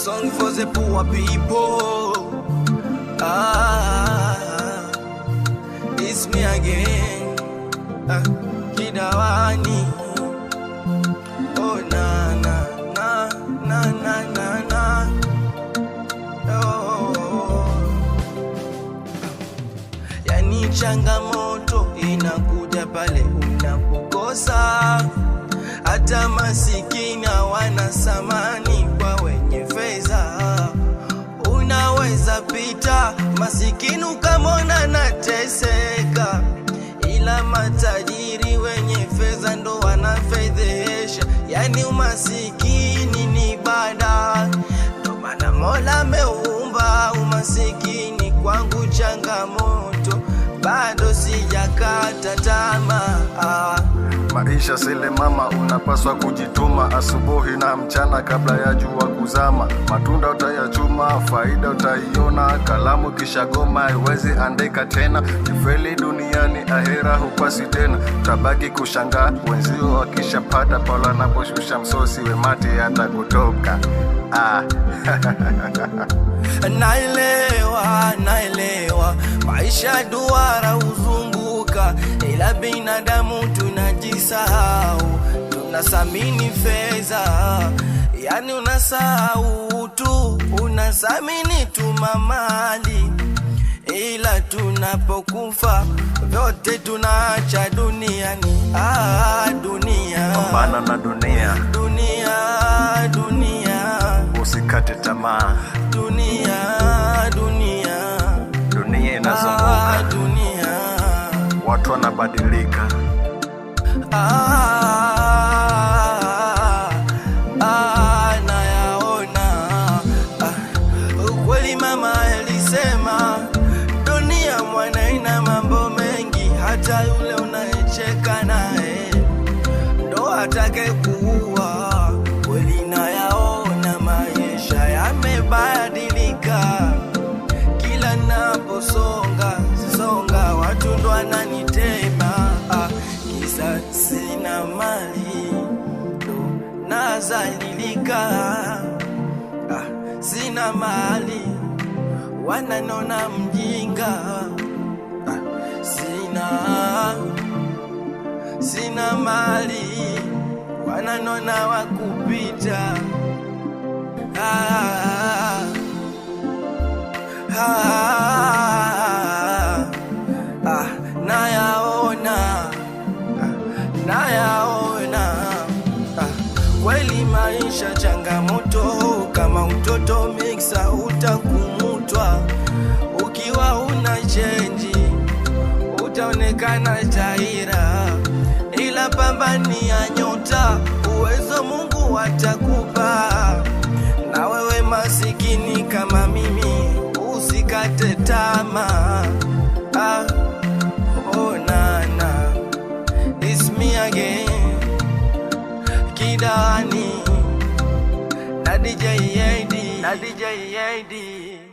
song for the poor people. It's me again, Kidawani. Oh na na na na na na na. Oh, yani changamoto inakuja pale unapokosa. Hata masikini wana samani kwa wenye fedha. Unaweza pita masikini ukamona nateseka, ila matajiri wenye fedha ndo wanafedhesha. Yani umasikini ni bada, ndo maana Mola ameumba umasikini. Kwangu changamoto, bado sijakata tamaa. Maisha sile mama, unapaswa kujituma asubuhi na mchana kabla ya jua kuzama. Matunda utayachuma, faida utaiona. Kalamu kisha goma haiwezi andika tena. Kifeli duniani ahera hupasi tena. Tabaki kushangaa wenzio wakishapata, Paula naposhusha msosi wemati hata kutoka. Naelewa maisha duara uzunguka, ila binadamu tunajisahau. Tunasamini fedha, yani unasahau tu, unasamini tu mamali. Ila tunapokufa vyote tunaacha duniani. Dunia, pambana na dunia. Dunia, usikate tamaa. Dunia inazunguka. Dunia, watu wanabadilika. Nayaona ukweli. Mama alisema dunia mwana ina mambo mengi, hata yule unayecheka naye ndo atake kuua. Kweli nayaona maisha yamebadilika, kila naposonga watu ndo wananitema. Kisa sina mali ndo nazalilika. Sina mali wananona mjinga. Sina mali wananona wakupita. Nayaona kweli maisha changamoto. Kama mtoto miksa utakumutwa, ukiwa una chenji utaonekana jaira. Ila pambani ya nyota, uwezo Mungu atakupa. Na wewe masikini kama mimi, usikate tamaa. Oh nana, it's me again, Kidawani na DJ AD.